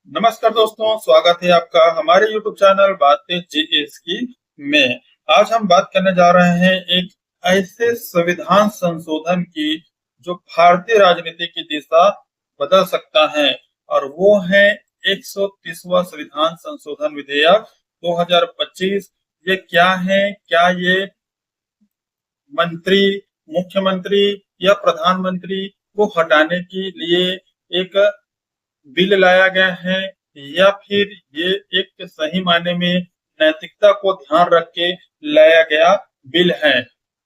नमस्कार दोस्तों, स्वागत है आपका हमारे YouTube चैनल बातें जीएस की में। आज हम बात करने जा रहे हैं एक ऐसे संविधान संशोधन की जो भारतीय राजनीति की दिशा बदल सकता है, और वो है 130वां संविधान संशोधन विधेयक 2025। ये क्या है? क्या ये मंत्री, मुख्यमंत्री या प्रधानमंत्री को हटाने के लिए एक बिल लाया गया है, या फिर ये एक सही मायने में नैतिकता को ध्यान रख के लाया गया बिल है?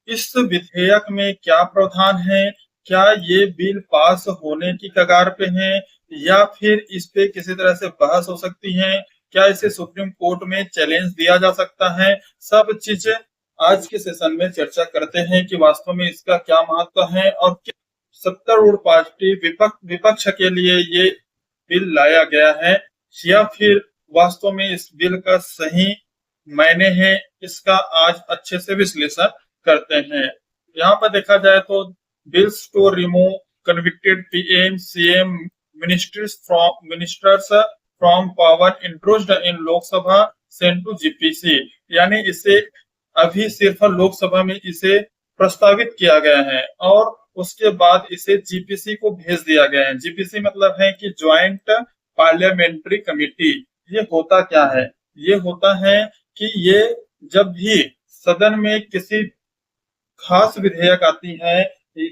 इस विधेयक में क्या प्रावधान है? क्या ये बिल पास होने की कगार पे है, या फिर इस पे किसी तरह से बहस हो सकती है? क्या इसे सुप्रीम कोर्ट में चैलेंज दिया जा सकता है? सब चीजें आज के सेशन में चर्चा करते हैं कि वास्तव में इसका क्या महत्व है, और सत्तारूढ़ पार्टी विपक्ष के लिए ये बिल लाया गया है, या फिर वास्तव में इस बिल का सही मायने है। इसका आज अच्छे से विश्लेषण करते हैं। यहाँ पर देखा जाए तो bills to remove convicted PM CM ministers from power introduced in Lok Sabha Saint to GPC, यानी इसे अभी सिर्फ लोकसभा में इसे प्रस्तावित किया गया है और उसके बाद इसे जीपीसी को भेज दिया गया है। जीपीसी मतलब है कि ज्वाइंट पार्लियामेंट्री कमेटी। ये होता क्या है? ये होता है कि ये जब भी सदन में किसी खास विधेयक आती है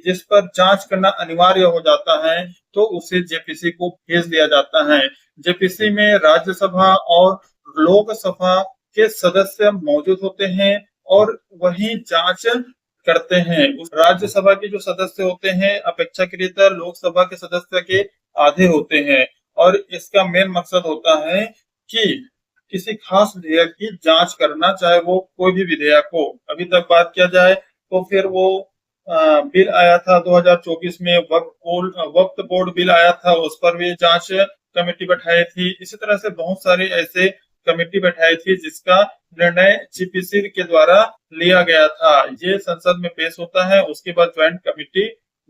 जिस पर जांच करना अनिवार्य हो जाता है, तो उसे जेपीसी को भेज दिया जाता है। जेपीसी में राज्यसभा और लोकसभा के सदस्य मौजूद होते हैं और वही जांच करते हैं। उस राज्यसभा के जो सदस्य होते हैं अपेक्षाकृत लोकसभा के सदस्य के आधे होते हैं, और इसका मेन मकसद होता है कि किसी खास विधेयक की जांच करना, चाहे वो कोई भी विधेयक हो। अभी तक बात किया जाए तो फिर वो बिल आया था 2024 में, वक्फ बोर्ड बिल आया था, उस पर भी जांच कमेटी बैठाई थी। इसी तरह से बहुत सारी ऐसे कमेटी बैठाई थी जिसका निर्णय जीपीसी के द्वारा लिया गया था। ये संसद में पेश होता है, उसके बाद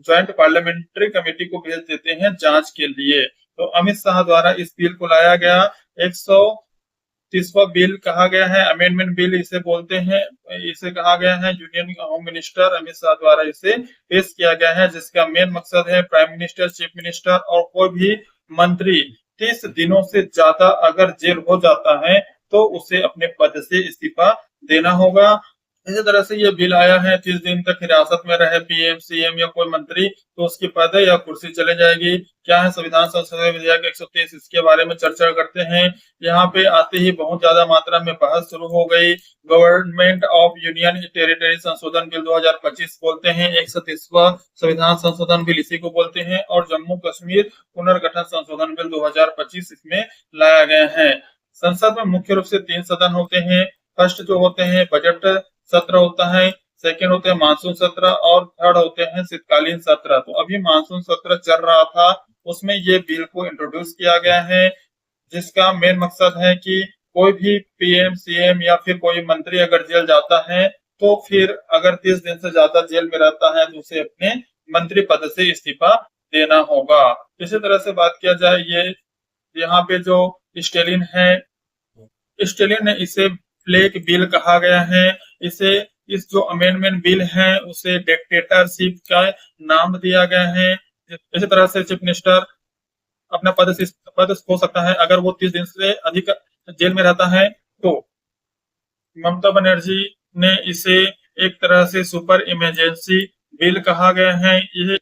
ज्वाइंट पार्लियामेंट्री कमेटी को भेज देते हैं जांच के लिए। तो अमित शाह द्वारा इस बिल को लाया गया। 130वां बिल कहा गया है, अमेंडमेंट बिल इसे बोलते हैं। इसे कहा गया है union home minister Amit Shah द्वारा इसे पेश किया गया है, जिसका मेन मकसद है प्राइम मिनिस्टर, चीफ मिनिस्टर और कोई भी मंत्री 30 दिनों से ज्यादा अगर जेल हो जाता है तो उसे अपने पद से इस्तीफा देना होगा। इसी तरह से ये बिल आया है, 30 दिन तक हिरासत में रहे पीएम सीएम या कोई मंत्री तो उसकी पद या कुर्सी चले जाएगी। क्या है संविधान संशोधन विधेयक 123, इसके बारे में चर्चा करते हैं। यहाँ पे आते ही बहुत ज्यादा मात्रा में बहस शुरू हो गई। गवर्नमेंट ऑफ यूनियन टेरिटरी संशोधन बिल 2025 बोलते हैं, 130वां संविधान संशोधन बिल इसी को बोलते हैं, और जम्मू कश्मीर पुनर्गठन संशोधन बिल 2025 इसमें लाया गया है। संसद में मुख्य रूप से 3 सदन होते हैं। फर्स्ट जो होते हैं बजट सत्र होता है, सेकेंड होते हैं मानसून सत्र, और थर्ड होते हैं शीतकालीन सत्र। तो अभी मानसून सत्र चल रहा था, उसमें ये बिल को इंट्रोड्यूस किया गया है, जिसका मेन मकसद है कि कोई भी पीएम सीएम या फिर कोई मंत्री अगर जेल जाता है तो फिर अगर 30 दिन से ज्यादा जेल में रहता है तो उसे अपने मंत्री पद से इस्तीफा देना होगा। इसी तरह से बात किया जाए, ये यहाँ पे जो स्टेलिन है, स्टेलिन ने इसे फ्लैग बिल कहा गया है। इसे इस जो अमेंडमेंट बिल है उसे डिक्टेटरशिप का नाम दिया गया है। इसी तरह से चीफ मिनिस्टर अपना पद खो सकता है अगर वो 30 दिन से अधिक जेल में रहता है। तो ममता बनर्जी ने इसे एक तरह से सुपर इमरजेंसी बिल कहा गया है। ये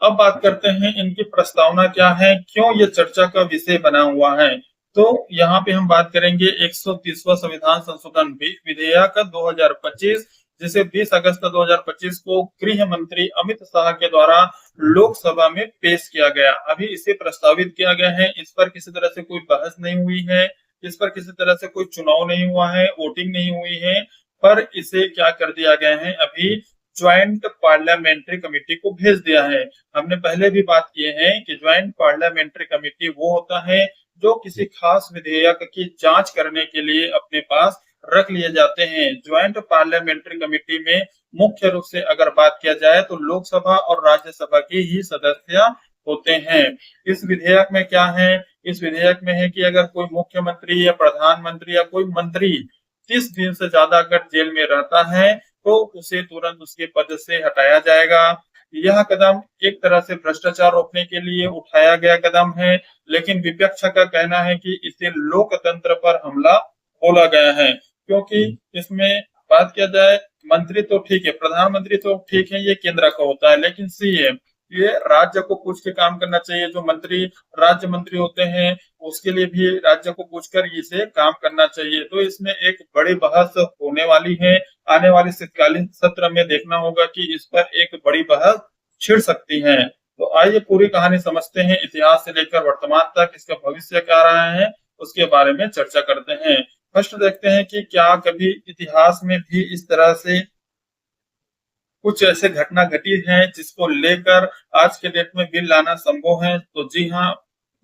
अब बात करते हैं इनकी प्रस्तावना क्या है, क्यों ये चर्चा का विषय बना हुआ है। तो यहाँ पे हम बात करेंगे 130वां संविधान संशोधन विधेयक 2025, जिसे 20 अगस्त 2025 को गृह मंत्री अमित शाह के द्वारा लोकसभा में पेश किया गया। अभी इसे प्रस्तावित किया गया है, इस पर किसी तरह से कोई बहस नहीं हुई है, इस पर किसी तरह से कोई चुनाव नहीं हुआ है, वोटिंग नहीं हुई है, पर इसे क्या कर दिया गया है, अभी ज्वाइंट पार्लियामेंट्री कमेटी को भेज दिया है। हमने पहले भी बात किए हैं कि ज्वाइंट पार्लियामेंट्री कमेटी वो होता है जो किसी खास विधेयक की जांच करने के लिए अपने पास रख लिए जाते हैं। ज्वाइंट पार्लियामेंट्री कमेटी में मुख्य रूप से अगर बात किया जाए तो लोकसभा और राज्यसभा के ही सदस्य होते हैं। इस विधेयक में क्या है, इस विधेयक में है कि अगर कोई मुख्यमंत्री या प्रधानमंत्री या कोई मंत्री 30 दिन से ज्यादा अगर जेल में रहता है तो उसे तुरंत उसके पद से हटाया जाएगा। यह कदम एक तरह से भ्रष्टाचार रोकने के लिए उठाया गया कदम है, लेकिन विपक्ष का कहना है कि इसे लोकतंत्र पर हमला बोला गया है, क्योंकि इसमें बात किया जाए मंत्री तो ठीक है, प्रधानमंत्री तो ठीक है, ये केंद्र का होता है, लेकिन सीएम ये राज्य को पूछ के काम करना चाहिए। जो मंत्री राज्य मंत्री होते हैं उसके लिए भी राज्य को पूछकर इसे काम करना चाहिए। तो इसमें एक बड़ी बहस होने वाली है, आने वाले शीतकालीन सत्र में देखना होगा कि इस पर एक बड़ी बहस छिड़ सकती है। तो आइए पूरी कहानी समझते हैं, इतिहास से लेकर वर्तमान तक इसका भविष्य क्या रहा है उसके बारे में चर्चा करते हैं। फर्स्ट देखते हैं कि क्या कभी इतिहास में भी इस तरह से कुछ ऐसे घटना घटी है जिसको लेकर आज के डेट में बिल लाना संभव है। तो जी हाँ,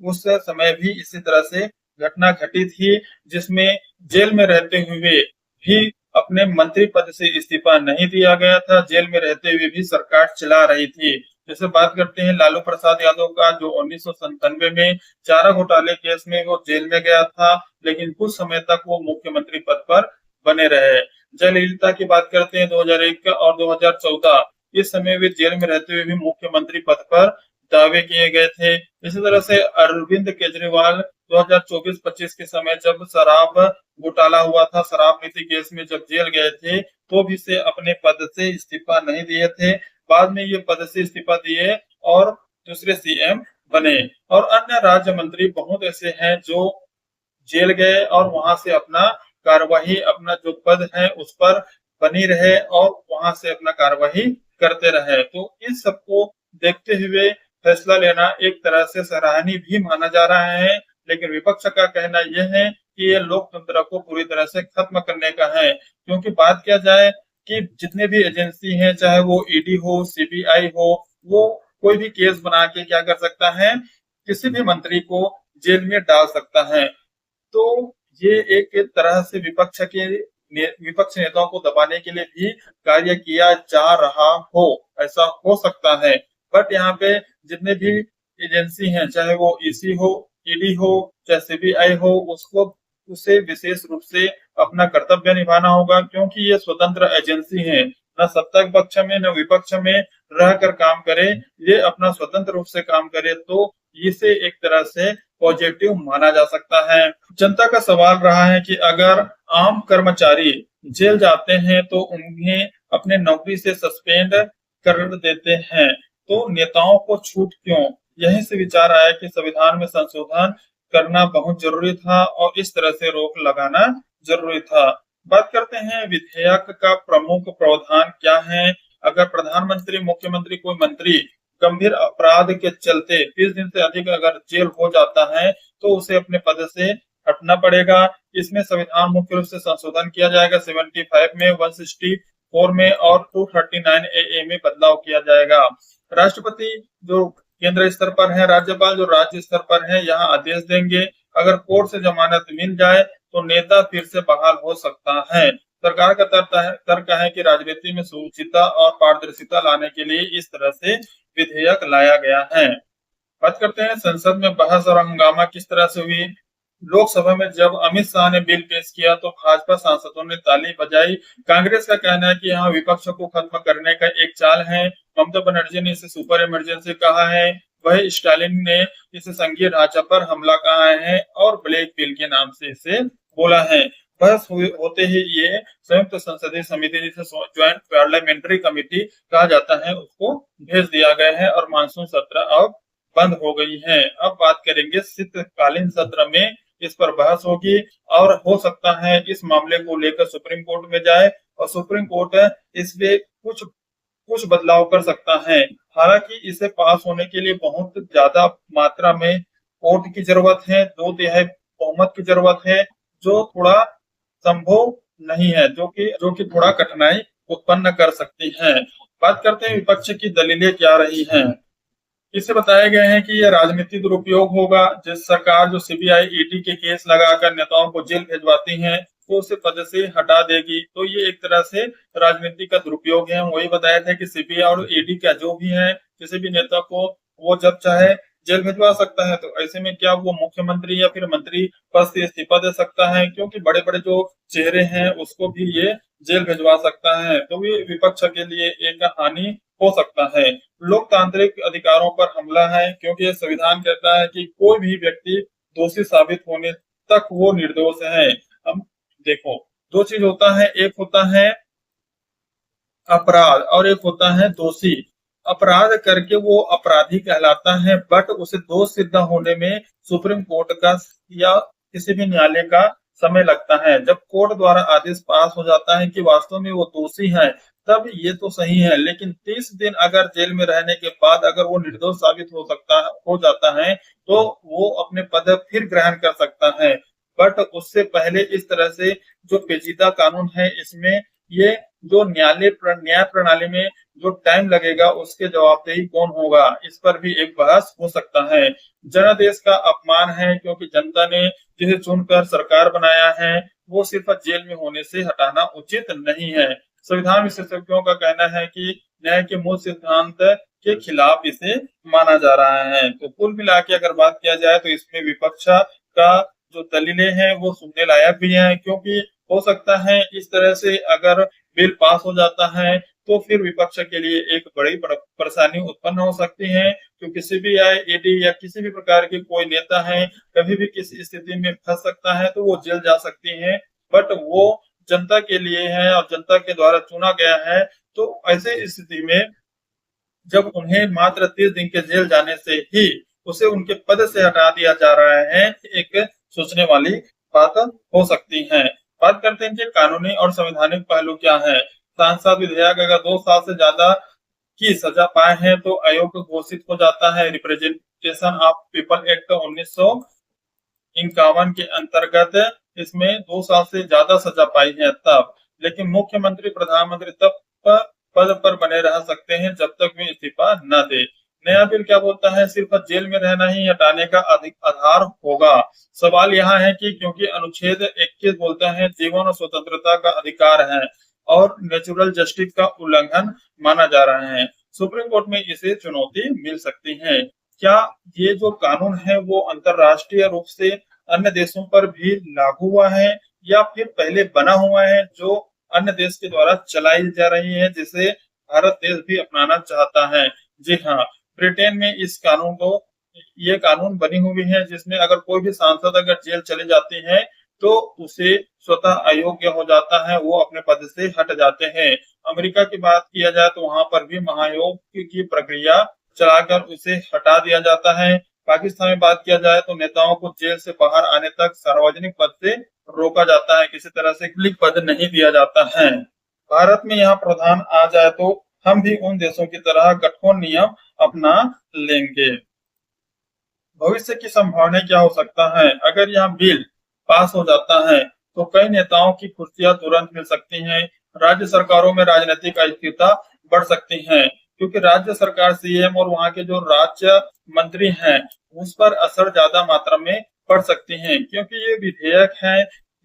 उस समय भी इसी तरह से घटना घटी थी जिसमें जेल में रहते हुए भी अपने मंत्री पद से इस्तीफा नहीं दिया गया था, जेल में रहते हुए भी सरकार चला रही थी। जैसे बात करते हैं लालू प्रसाद यादव का, जो 1997 में चारा घोटाले केस में वो जेल में गया था, लेकिन कुछ समय तक वो मुख्यमंत्री पद पर बने रहे। जयललिता की बात करते हैं 2001 का और 2014, इस समय वे जेल में रहते हुए भी मुख्यमंत्री पद पर दावे किए गए थे। इसी तरह से अरविंद केजरीवाल 2024-25 के समय जब शराब घोटाला हुआ था, शराब नीति केस में जब जेल गए थे तो भी से अपने पद से इस्तीफा नहीं दिए थे। बाद में ये पद से इस्तीफा दिए और दूसरे सीएम बने। और अन्य राज्य मंत्री बहुत ऐसे हैं जो जेल गए और वहां से अपना कार्यवाही, अपना जो पद है उस पर बनी रहे और वहां से अपना कार्यवाही करते रहे। तो इस सबको देखते हुए फैसला लेना एक तरह से सराहनीय भी माना जा रहा है, लेकिन विपक्ष का कहना यह है कि ये लोकतंत्र को पूरी तरह से खत्म करने का है। क्योंकि बात किया जाए कि जितने भी एजेंसी हैं, चाहे वो ईडी हो, सीबीआई हो, वो कोई भी केस बना के क्या कर सकता है, किसी भी मंत्री को जेल में डाल सकता है। तो ये एक तरह से विपक्ष नेताओं को दबाने के लिए भी कार्य किया जा रहा हो, ऐसा हो सकता है। बट यहाँ पे जितने भी एजेंसी हैं, चाहे वो ईसी हो, ईडी हो, चाहे सीबीआई हो, उसको उसे विशेष रूप से अपना कर्तव्य निभाना होगा, क्योंकि ये स्वतंत्र एजेंसी है, न सत्ता पक्ष में न विपक्ष में रहकर काम करे, ये अपना स्वतंत्र रूप से काम करे, तो इसे एक तरह से पॉजिटिव माना जा सकता है। जनता का सवाल रहा है कि अगर आम कर्मचारी जेल जाते हैं तो उन्हें अपने नौकरी से सस्पेंड कर देते हैं, तो नेताओं को छूट क्यों? यहीं से विचार आया कि संविधान में संशोधन करना बहुत जरूरी था और इस तरह से रोक लगाना जरूरी था। बात करते हैं विधेयक का प्रमुख प्रावधान क्या है। अगर प्रधानमंत्री, मुख्यमंत्री, कोई मंत्री गंभीर अपराध के चलते 30 दिन से अधिक अगर जेल हो जाता है तो उसे अपने पद से हटना पड़ेगा। इसमें संविधान मुख्य रूप से संशोधन किया जाएगा, 75 में, 164 में और 239 ए में बदलाव किया जाएगा। राष्ट्रपति जो केंद्र स्तर पर है, राज्यपाल जो राज्य स्तर पर है, यहाँ आदेश देंगे। अगर कोर्ट से जमानत मिल जाए तो नेता फिर से बहाल हो सकता है। सरकार का तर्क है कि राजनीति में सुचिता और पारदर्शिता लाने के लिए इस तरह से विधेयक लाया गया है। बात करते हैं संसद में बहस और हंगामा किस तरह से हुई। लोकसभा में जब अमित शाह ने बिल पेश किया तो भाजपा सांसदों ने ताली बजाई। कांग्रेस का कहना है कि यहाँ विपक्ष को खत्म करने का एक चाल है। ममता बनर्जी ने इसे सुपर इमरजेंसी कहा है, वही स्टालिन ने इसे संघीय ढांचा पर हमला कहा है और ब्लैक बिल के नाम से इसे बोला है। बहस होते ही ये संयुक्त संसदीय समिति, जिसे ज्वाइंट पार्लियामेंट्री कमेटी कहा जाता है, उसको भेज दिया गया है और मानसून सत्र अब बंद हो गई है। अब बात करेंगे शीतकालीन सत्र में, इस पर बहस होगी और हो सकता है इस मामले को लेकर सुप्रीम कोर्ट में जाए और सुप्रीम कोर्ट इसमें कुछ कुछ बदलाव कर सकता है। हालांकि इसे पास होने के लिए बहुत ज्यादा मात्रा में वोट की जरूरत है, 2/3 बहुमत की जरूरत है, जो थोड़ा संभव नहीं है, जो कि थोड़ा कठिनाई उत्पन्न कर सकती है। बात करते हैं विपक्ष की दलीलें क्या रही हैं। इससे बताया गया है कि यह राजनीतिक दुरुपयोग होगा। जिस सरकार जो सीबीआई, ईडी के केस लगाकर नेताओं को जेल भेजवाती है तो उसे पद से हटा देगी, तो ये एक तरह से राजनीति का दुरुपयोग है। वही बताया था कि सीबीआई और ईडी का जो भी है, किसी भी नेता को वो जब चाहे जेल भिजवा सकता है। तो ऐसे में क्या वो मुख्यमंत्री या फिर मंत्री पद से इस्तीफा दे सकता है, क्योंकि बड़े-बड़े जो चेहरे हैं उसको भी ये जेल भिजवा सकता है। तो ये विपक्ष के लिए एक हानि हो सकता है। लोकतांत्रिक अधिकारों पर हमला है, क्योंकि ये संविधान कहता है कि कोई भी व्यक्ति दोषी साबित होने तक वो निर्दोष है। अब देखो, दो चीज होता है, एक होता है अपराध और एक होता है दोषी। अपराध करके वो अपराधी कहलाता है, बट उसे दोष सिद्ध होने में सुप्रीम कोर्ट का या किसी भी न्यायालय का समय लगता है। जब कोर्ट द्वारा आदेश पास हो जाता है कि वास्तव में वो दोषी है, तब ये तो सही है। लेकिन 30 दिन अगर जेल में रहने के बाद अगर वो निर्दोष साबित हो जाता है, तो वो अपने पद फिर ग्रहण कर सकता है। बट उससे पहले इस तरह से जो पेचीदा कानून है, इसमें ये जो न्याय प्रणाली में जो टाइम लगेगा, उसके जवाबदेही कौन होगा, इस पर भी एक बहस हो सकता है। जनादेश का अपमान है, क्योंकि जनता ने जिसे चुनकर सरकार बनाया है, वो सिर्फ जेल में होने से हटाना उचित नहीं है। संविधान विशेषज्ञों का कहना है कि न्याय के मूल सिद्धांत के खिलाफ इसे माना जा रहा है। तो कुल मिला के अगर बात किया जाए, तो इसमें विपक्ष का जो दलीलें हैं वो सुनने लायक भी हैं, क्योंकि हो सकता है इस तरह से अगर बिल पास हो जाता है, तो फिर विपक्ष के लिए एक बड़ी परेशानी उत्पन्न हो सकती है। तो किसी भी ईडी या किसी भी प्रकार के कोई नेता है, कभी भी किसी स्थिति में फंस सकता है, तो वो जेल जा सकती है। बट वो जनता के लिए है और जनता के द्वारा चुना गया है। तो ऐसे स्थिति में जब उन्हें मात्र 30 दिन के जेल जाने से ही उसे उनके पद से हटा दिया जा रहा है, एक सोचने वाली बात हो सकती है। बात करते हैं कि कानूनी और संवैधानिक पहलू क्या है। सांसद विधेयक अगर 2 साल से ज्यादा की सजा पाए हैं, तो अयोग्य घोषित हो जाता है। रिप्रेजेंटेशन ऑफ पीपल एक्ट 1951 के अंतर्गत इसमें 2 साल से ज्यादा सजा पाई है तब। लेकिन मुख्यमंत्री प्रधानमंत्री तब पद पर बने रह सकते हैं जब तक वे इस्तीफा न दे। नया बिल क्या बोलता है, सिर्फ जेल में रहना ही हटाने का अधिक आधार होगा। सवाल यहाँ है कि क्योंकि अनुच्छेद 21 बोलता है जीवन और स्वतंत्रता का अधिकार है और नेचुरल जस्टिस का उल्लंघन माना जा रहा है, सुप्रीम कोर्ट में इसे चुनौती मिल सकती है। क्या ये जो कानून है वो अंतरराष्ट्रीय रूप से अन्य देशों पर भी लागू हुआ है, या फिर पहले बना हुआ है जो अन्य देश के द्वारा चलाई जा रही है, जिसे भारत देश भी अपनाना चाहता है? जी हाँ, ब्रिटेन में इस कानून को ये कानून बनी हुई है, जिसमें अगर कोई भी सांसद अगर जेल चले जाते हैं, तो उसे स्वतः अयोग्य हो जाता है, वो अपने पद से हट जाते हैं। अमेरिका की बात किया जाए तो वहां पर भी महायोग की प्रक्रिया चलाकर उसे हटा दिया जाता है। पाकिस्तान में बात किया जाए तो नेताओं को जेल से बाहर आने तक सार्वजनिक पद से रोका जाता है, किसी तरह से पब्लिक पद नहीं दिया जाता है। भारत में यहाँ प्रावधान आ जाए तो हम भी उन देशों की तरह कठोर नियम अपना लेंगे। भविष्य की संभावना क्या हो सकता है? अगर यह बिल पास हो जाता है, तो कई नेताओं की कुर्सियां तुरंत मिल सकती हैं। राज्य सरकारों में राजनीतिक अस्थिरता बढ़ सकती है, क्योंकि राज्य सरकार सीएम और वहां के जो राज्य मंत्री हैं, उस पर असर ज्यादा मात्रा में पड़ सकती है। क्योंकि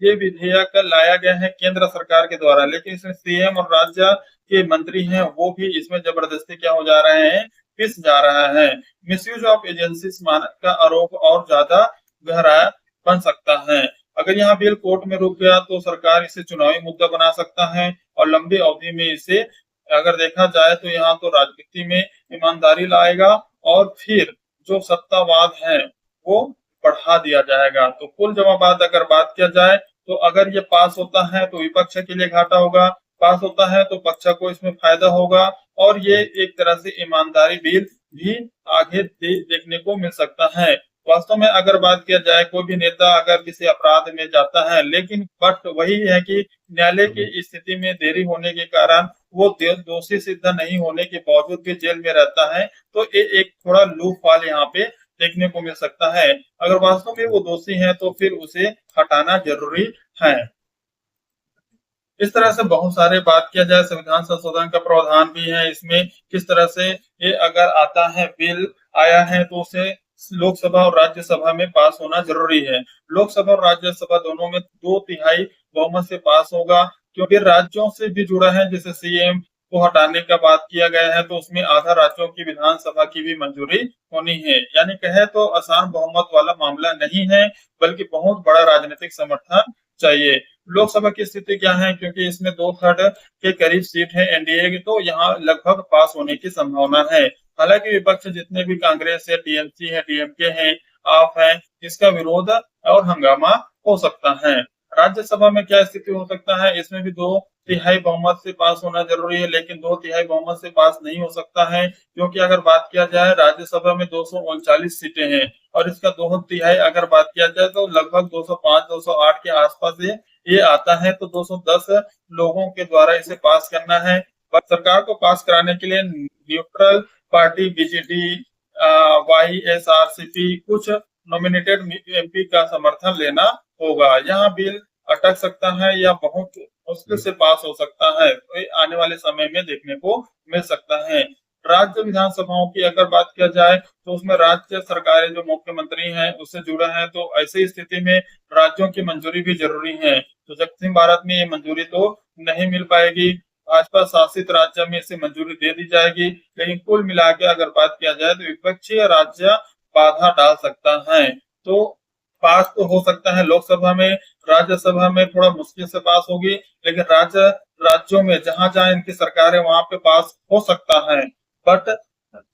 ये विधेयक लाया गया है केंद्र सरकार के द्वारा, लेकिन इसमें सीएम और राज्य के मंत्री हैं वो भी इसमें जबरदस्ती क्या हो जा रहे हैं, पिस जा रहा है। मिसयूज ऑफ एजेंसी मानक का आरोप और ज्यादा गहरा बन सकता है। अगर यहाँ बिल कोर्ट में रुक गया, तो सरकार इसे चुनावी मुद्दा बना सकता है और लंबी अवधि में इसे अगर देखा जाए तो यहाँ तो राजनीति में ईमानदारी लाएगा और फिर जो सत्तावाद है वो बढ़ा दिया जाएगा। तो कुल जवाबात अगर बात किया जाए, तो अगर ये पास होता है तो विपक्ष के लिए घाटा होगा, पास होता है तो पक्ष को इसमें फायदा होगा, और ये एक तरह से ईमानदारी बिल भी आगे देखने को मिल सकता है। वास्तव में अगर बात किया जाए, कोई भी नेता अगर किसी अपराध में जाता है, लेकिन बट वही है कि न्यायालय की स्थिति में देरी होने के कारण वो दोषी सिद्ध नहीं होने के बावजूद भी जेल में रहता है, तो ये एक थोड़ा लूप वाल यहाँ पे देखने को मिल सकता है। अगर वास्तव में वो दोषी है तो फिर उसे हटाना जरूरी है। इस तरह से बहुत सारे बात किया जाए, संविधान संशोधन का प्रावधान भी है इसमें, किस तरह से ये अगर आता है बिल आया है तो उसे लोकसभा और राज्यसभा में पास होना जरूरी है। लोकसभा और राज्यसभा दोनों में 2/3 बहुमत से पास होगा, क्योंकि राज्यों से भी जुड़ा है, जैसे सीएम को हटाने का बात किया गया है, तो उसमें आधा राज्यों की विधानसभा की भी मंजूरी होनी है। यानी कहे तो आसान बहुमत वाला मामला नहीं है, बल्कि बहुत बड़ा राजनीतिक समर्थन चाहिए। लोकसभा की स्थिति क्या है, क्योंकि इसमें 2/3 के करीब सीट है एनडीए की, तो यहाँ लगभग पास होने की संभावना है। हालांकि विपक्ष जितने भी कांग्रेस है, टीएमसी है, डीएमके है, आप है, इसका विरोध और हंगामा हो सकता है। राज्यसभा में क्या स्थिति हो सकता है, इसमें भी 2/3 बहुमत से पास होना जरूरी है, लेकिन 2/3 बहुमत से पास नहीं हो सकता है, क्योंकि अगर बात किया जाए राज्यसभा में 239 सीटें हैं, और इसका 2/3 अगर बात किया जाए तो लगभग 205 208 के आसपास ये आता है, तो 210 लोगों के द्वारा इसे पास करना है। पर सरकार को पास कराने के लिए न्यूट्रल पार्टी बीजेडी, वाईएसआरसीपी, कुछ नॉमिनेटेड एमपी का समर्थन लेना होगा। यहाँ बिल अटक सकता है या बहुत मुश्किल से पास हो सकता है, तो आने वाले समय में देखने को मिल सकता है। राज्य विधानसभाओं की अगर बात किया जाए, तो उसमें राज्य सरकारें जो मुख्यमंत्री हैं उससे जुड़ा है, तो ऐसी स्थिति में राज्यों की मंजूरी भी जरूरी है। तो दक्षिण भारत में ये मंजूरी तो नहीं मिल पाएगी, भाजपा शासित राज्य में इसे मंजूरी दे दी जाएगी, लेकिन कुल मिला के अगर बात किया जाए तो विपक्षी राज्य बाधा डाल सकता है। तो पास तो हो सकता है लोकसभा में, राज्यसभा में थोड़ा मुश्किल से पास होगी, लेकिन राज्यों में जहां जहां इनकी सरकार है वहां पे पास हो सकता है। बट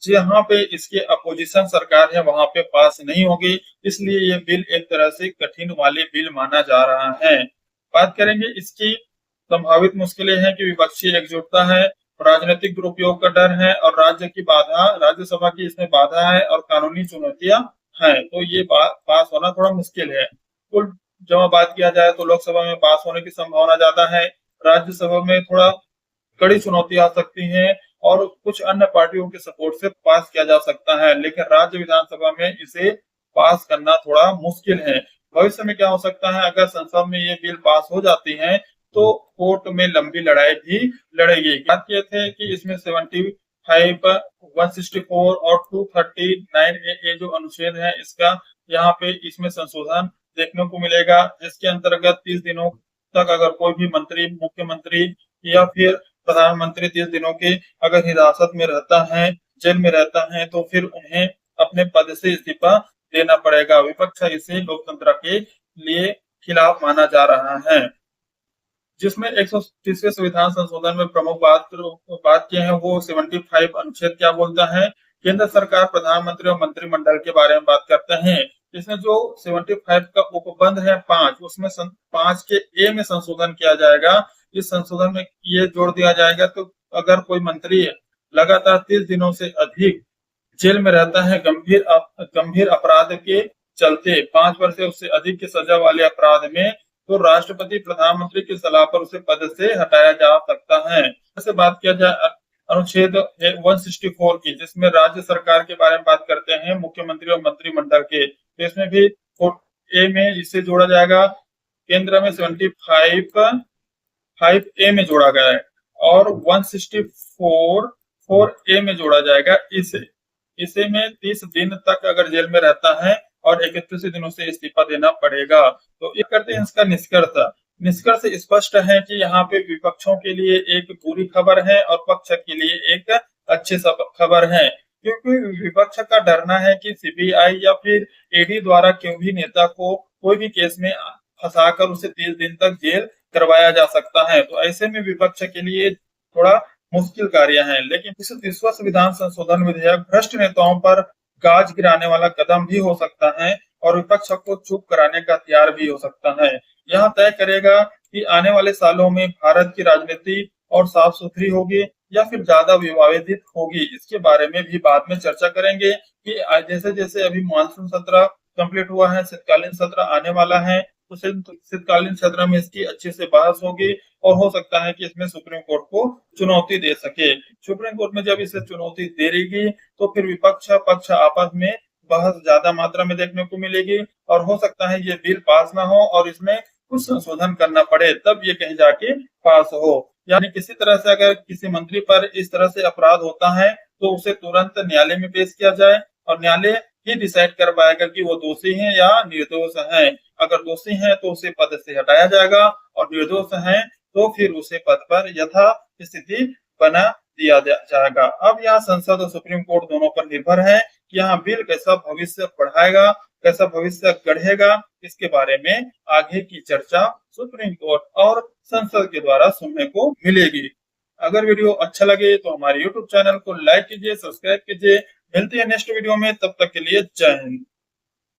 जहां पे इसके अपोजिशन सरकार है वहां पे पास नहीं होगी, इसलिए ये बिल एक तरह से कठिन वाले बिल माना जा रहा है। बात करेंगे इसकी संभावित मुश्किलें हैं कि विपक्षी एकजुटता है, राजनीतिक दुरुपयोग का डर है, और राज्य की बाधा, राज्यसभा की इसमें बाधा है, और कानूनी चुनौतियां हैं, तो ये पास होना थोड़ा मुश्किल है। कुल जब बात किया जाए तो लोकसभा में पास होने की संभावना ज्यादा है, राज्यसभा में थोड़ा कड़ी चुनौती आ सकती है, और कुछ अन्य पार्टियों के सपोर्ट से पास किया जा सकता है, लेकिन राज्य विधानसभा में इसे पास करना थोड़ा मुश्किल है। भविष्य में क्या हो सकता है, अगर संसद में ये बिल पास हो जाती है तो कोर्ट में लंबी लड़ाई भी लड़ेगी। बात किए थे कि इसमें 75, 164 और 239 ए जो अनुच्छेद है, इसका यहाँ पे इसमें संशोधन देखने को मिलेगा, जिसके अंतर्गत 30 दिनों तक अगर कोई भी मंत्री, मुख्यमंत्री या फिर प्रधानमंत्री 30 दिनों की अगर हिरासत में रहता है, जेल में रहता है, तो फिर उन्हें अपने पद से इस्तीफा देना पड़ेगा। विपक्ष इसे लोकतंत्र के लिए खिलाफ माना जा रहा है। जिसमें 130वें संविधान संशोधन में प्रमुख बात की है, वो 75 अनुच्छेद क्या बोलता है, केंद्र सरकार, प्रधानमंत्री और मंत्रिमंडल के बारे में बात करते हैं। इसमें जो 75 का उपबंध है 5, उसमें 5 के ए में संशोधन किया जाएगा। इस संशोधन में ये जोड़ दिया जाएगा, तो अगर कोई मंत्री लगातार 30 दिनों से अधिक जेल में रहता है गंभीर अपराध के चलते, 5 वर्ष से उससे अधिक की सजा वाले अपराध में, तो राष्ट्रपति प्रधानमंत्री की सलाह पर उसे पद से हटाया जा सकता है। जैसे बात किया जाए अनुच्छेद 164 की, जिसमें राज्य सरकार के बारे में बात करते हैं, मुख्यमंत्री और मंत्रिमंडल के, तो इसमें भी ए में इसे जोड़ा जाएगा। केंद्र में 75 ए में जोड़ा गया है, और 164 4 ए में जोड़ा जाएगा। इसे में 30 दिन तक अगर जेल में रहता है और 31 दिनों से इस्तीफा देना पड़ेगा। तो ये करते हैं इसका निष्कर्ष स्पष्ट है कि यहाँ पे विपक्षों के लिए एक बुरी खबर है और पक्ष के लिए एक अच्छी खबर है, क्योंकि विपक्ष का डरना है कि सीबीआई या फिर ईडी द्वारा कोई भी नेता को कोई भी केस में फंसाकर उसे 30 दिन तक जेल करवाया जा सकता है। तो ऐसे में विपक्ष के लिए थोड़ा मुश्किल कार्य है, लेकिन इस संविधान संशोधन विधेयक भ्रष्ट नेताओं पर गाज गिराने वाला कदम भी हो सकता है, और विपक्ष को चुप कराने का हथियार भी हो सकता है। यह तय करेगा कि आने वाले सालों में भारत की राजनीति और साफ सुथरी होगी या फिर ज्यादा विवादित होगी। इसके बारे में भी बाद में चर्चा करेंगे कि जैसे जैसे अभी मानसून सत्र कंप्लीट हुआ है, शीतकालीन सत्र आने वाला है, तो शीतकालीन सत्र में इसकी अच्छे से बहस होगी, और हो सकता है कि इसमें सुप्रीम कोर्ट को चुनौती दे सके। सुप्रीम कोर्ट में जब इसे चुनौती दे देगी, तो फिर विपक्ष पक्ष आपस में बहस ज्यादा मात्रा में देखने को मिलेगी, और हो सकता है ये बिल पास ना हो और इसमें कुछ संशोधन करना पड़े, तब ये कहीं जाके पास हो। यानी किसी तरह से अगर किसी मंत्री पर इस तरह से अपराध होता है, तो उसे तुरंत न्यायालय में पेश किया जाए, और न्यायालय ही डिसाइड कर पाएगा कि वो दोषी है या निर्दोष है। अगर दोषी है तो उसे पद से हटाया जाएगा, और निर्दोष है तो फिर उसे पद पर यथा स्थिति बना दिया जाएगा। अब यहाँ संसद और सुप्रीम कोर्ट दोनों पर निर्भर है कि यहाँ बिल कैसा भविष्य बढ़ाएगा, कैसा भविष्य गढ़ेगा, इसके बारे में आगे की चर्चा सुप्रीम कोर्ट और संसद के द्वारा सुनने को मिलेगी। अगर वीडियो अच्छा लगे तो हमारे YouTube चैनल को लाइक कीजिए, सब्सक्राइब कीजिए। मिलते हैं नेक्स्ट वीडियो में, तब तक के लिए जय हिंद।